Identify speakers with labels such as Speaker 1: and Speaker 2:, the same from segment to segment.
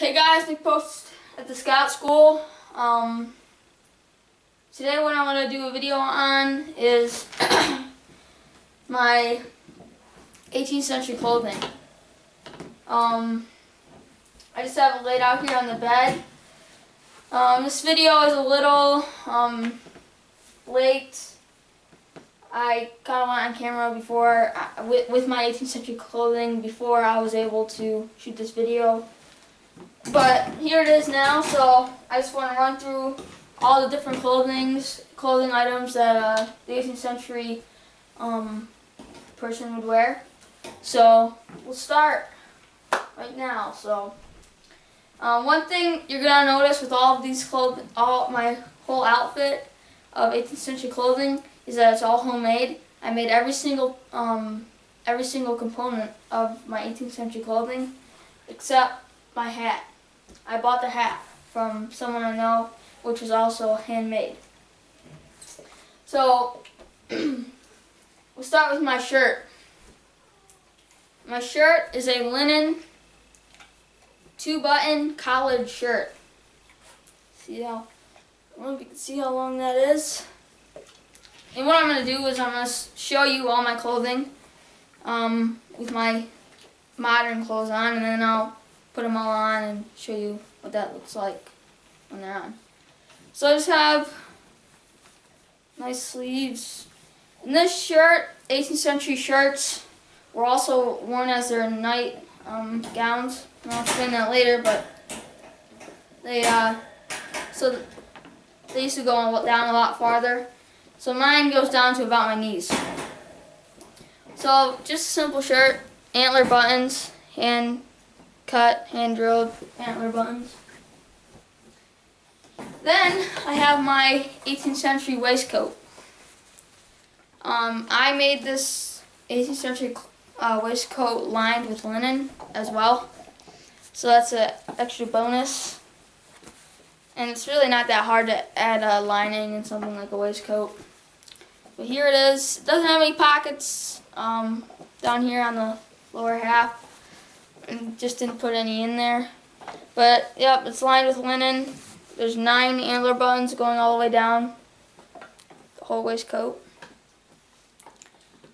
Speaker 1: Hey guys, Nick Post at the Scout School. Today what I want to do a video on is my 18th century clothing. I just have it laid out here on the bed. This video is a little late. I kind of went on camera before with my 18th century clothing before I was able to shoot this video. But here it is now, so I just want to run through all the different clothing items that the 18th century person would wear. So we'll start right now. So one thing you're gonna notice with all of these my whole outfit of 18th century clothing is that it's all homemade. I made every single component of my 18th century clothing except my hat. I bought the hat from someone I know, which was also handmade. So we'll start with my shirt. My shirt is a linen 2-button collared shirt. I don't know if you can see how long that is. And what I'm going to do is I'm going to show you all my clothing with my modern clothes on, and then I'll put them all on and show you what that looks like when they're on. So I just have nice sleeves. And this shirt, 18th century shirts, were also worn as their night gowns. And I'll explain that later, but they used to go down a lot farther. So mine goes down to about my knees. So just a simple shirt, antler buttons, hand cut, hand drilled antler buttons. Then I have my 18th century waistcoat. I made this 18th century waistcoat lined with linen as well. So that's an extra bonus. And it's really not that hard to add a lining in something like a waistcoat. But here it is. It doesn't have any pockets down here on the lower half. And just didn't put any in there. But yep, it's lined with linen. There's 9 antler buttons going all the way down the whole waistcoat.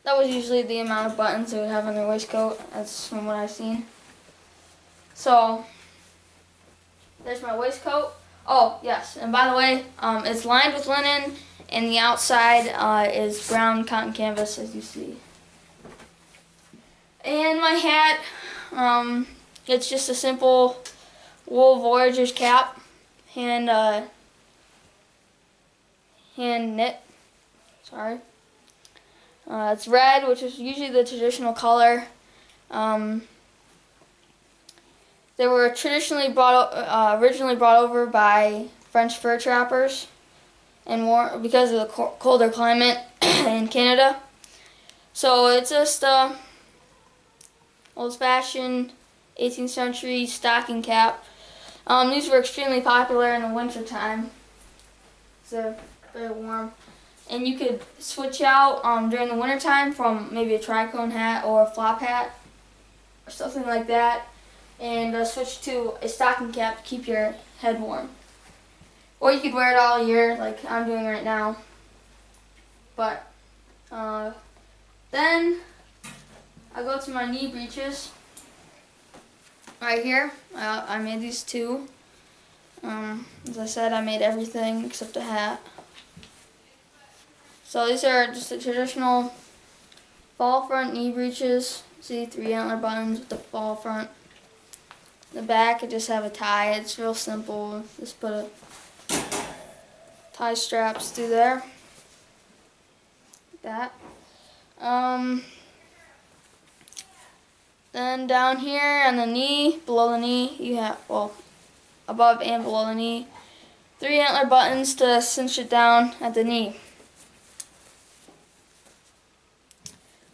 Speaker 1: That was usually the amount of buttons they would have on their waistcoat. That's from what I've seen. So there's my waistcoat. Oh yes, and by the way, it's lined with linen, and the outside is brown cotton canvas, as you see. And my hat, it's just a simple wool Voyager's cap, hand knit. Sorry. It's red, which is usually the traditional color. They were originally brought over by French fur trappers, and more because of the colder climate in Canada. So it's just old-fashioned 18th century stocking cap. These were extremely popular in the winter time. So very warm. And you could switch out during the winter time from maybe a tricone hat or a flop hat or something like that, and switch to a stocking cap to keep your head warm. Or you could wear it all year like I'm doing right now. But then I go to my knee breeches. Right here, I made these 2. As I said, I made everything except the hat. So these are just the traditional fall front knee breeches. See, 3 antler buttons with the fall front. The back, I just have a tie. It's real simple. Just put a tie straps through there. Like that. Then down here on the knee, below the knee, you have, well, above and below the knee, 3 antler buttons to cinch it down at the knee.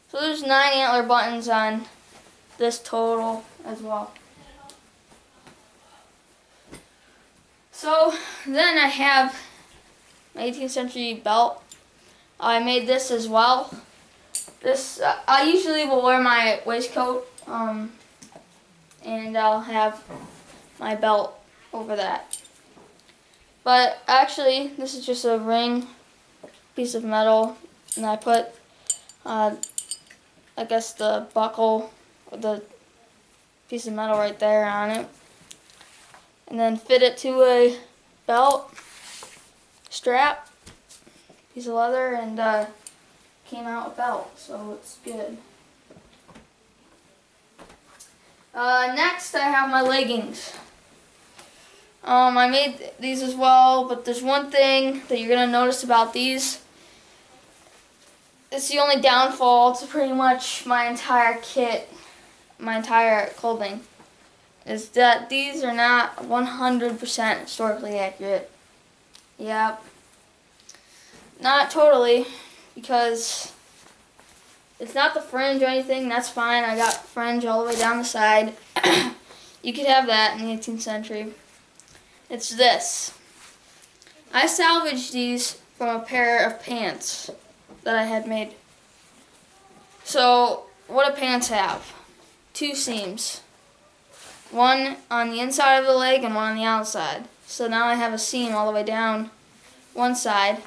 Speaker 1: So there's 9 antler buttons on this total as well. So then I have my 18th century belt. I made this as well. This I usually will wear my waistcoat, and I'll have my belt over that. But actually, this is just a ring, piece of metal, and I put, I guess, the buckle, or the piece of metal right there on it, and then fit it to a belt strap, piece of leather, and came out a belt, so it's good. Next, I have my leggings. I made these as well, but there's one thing that you're gonna notice about these. It's the only downfall to pretty much my entire kit, my entire clothing, is that these are not 100% historically accurate. Yep. Not totally, because it's not the fringe or anything. That's fine. I got fringe all the way down the side. You could have that in the 18th century. It's this. I salvaged these from a pair of pants that I had made. So, what do pants have? Two seams. One on the inside of the leg and one on the outside. So now I have a seam all the way down one side.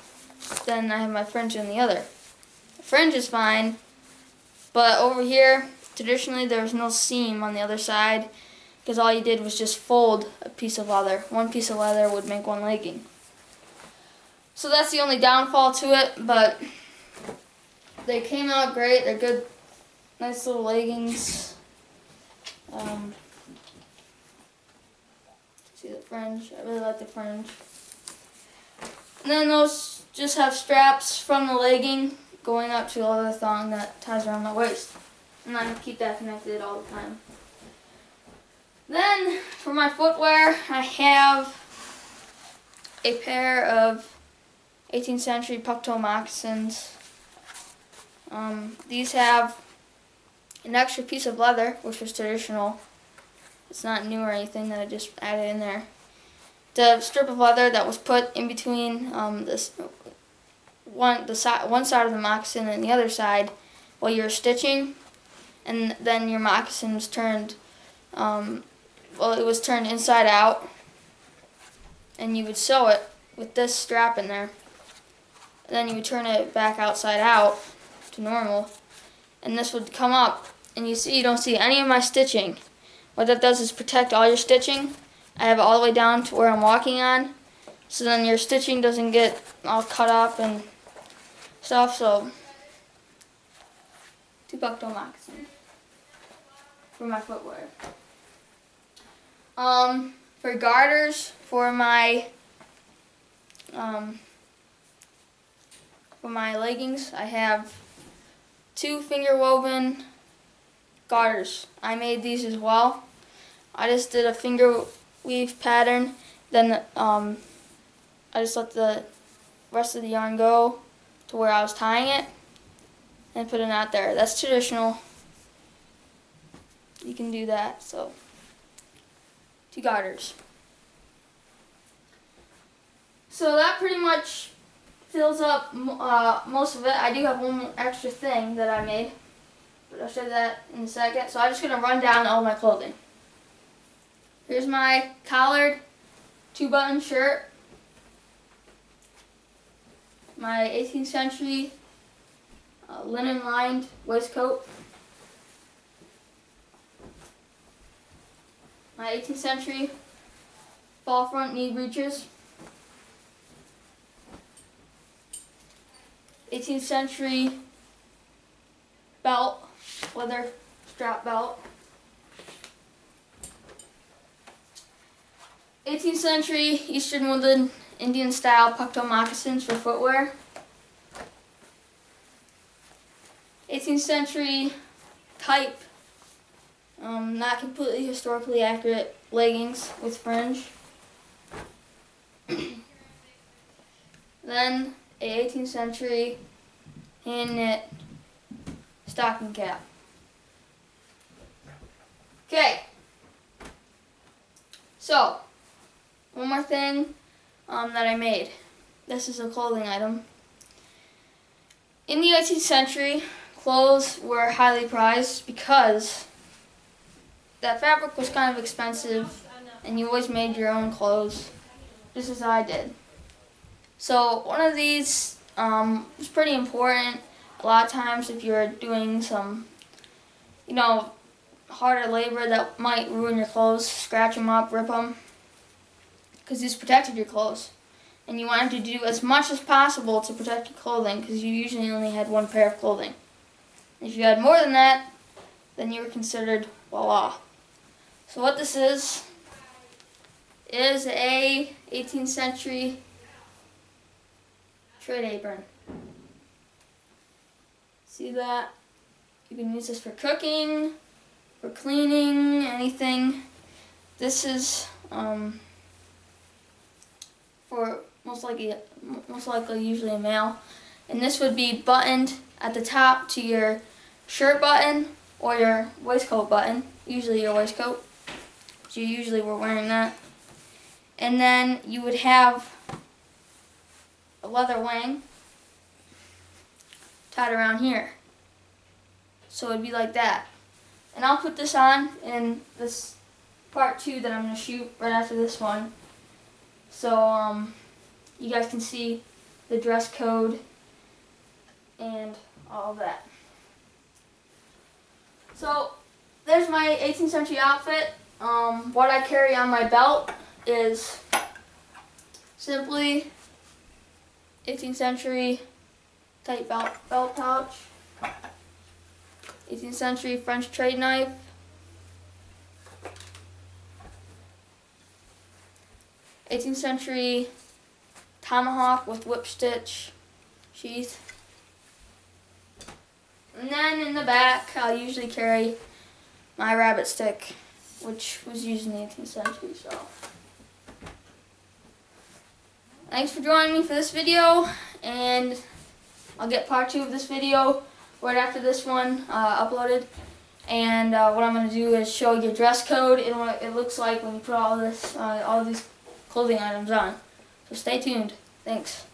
Speaker 1: Then I have my fringe on the other. The fringe is fine, but over here, traditionally there was no seam on the other side because all you did was just fold a piece of leather. One piece of leather would make one legging. So that's the only downfall to it, but they came out great. They're good, nice little leggings. See the fringe? I really like the fringe. And then those just have straps from the legging going up to a leather thong that ties around my waist. And I keep that connected all the time. Then, for my footwear, I have a pair of 18th century puck-toe moccasins. These have an extra piece of leather, which was traditional. It's not new or anything that I just added in there. The strip of leather that was put in between one side of the moccasin and the other side while you were stitching, and then your moccasin was turned, it was turned inside out, and you would sew it with this strap in there. And then you would turn it back outside out to normal, and this would come up, and you don't see any of my stitching. What that does is protect all your stitching. I have it all the way down to where I'm walking on, so then your stitching doesn't get all cut up and stuff. So, 2 puck-toe moccasins for my footwear. For garters for my leggings, I have 2 finger woven garters. I made these as well. I just did a finger weave pattern, then I just let the rest of the yarn go to where I was tying it and put it out there. That's traditional. You can do that. So 2 garters. So that pretty much fills up most of it. I do have one more extra thing that I made, but I'll show you that in a second. So I'm just going to run down all my clothing. Here's my collared 2-button shirt, my 18th century linen lined waistcoat, my 18th century fall front knee breeches, 18th century belt, leather strap belt, 18th century Eastern Woodland Indian style puck-toe moccasins for footwear, 18th century type, not completely historically accurate leggings with fringe, then a 18th century hand knit stocking cap. Okay, so one more thing that I made. This is a clothing item. In the 18th century, clothes were highly prized because that fabric was kind of expensive and you always made your own clothes, just as I did. So one of these is pretty important. A lot of times if you're doing some, harder labor that might ruin your clothes, scratch them up, rip them, because these protected your clothes. And you wanted to do as much as possible to protect your clothing, because you usually only had one pair of clothing. If you had more than that, then you were considered well off. So what this is a 18th century trade apron. See that? You can use this for cooking, for cleaning, anything. This is for most likely usually a male, and this would be buttoned at the top to your shirt button or your waistcoat button, usually your waistcoat, but you usually were wearing that. And then you would have a leather wing tied around here, so it'd be like that. And I'll put this on in this part 2 that I'm going to shoot right after this one, so you guys can see the dress code and all of that. So there's my 18th century outfit. What I carry on my belt is simply 18th century tight belt pouch, 18th century French trade knife, 18th century tomahawk with whip stitch sheath. And then in the back, I'll usually carry my rabbit stick, which was used in the 18th century. So, thanks for joining me for this video, and I'll get part 2 of this video right after this one uploaded. And what I'm going to do is show you dress code and what it looks like when you put all these clothing items on. So stay tuned. Thanks.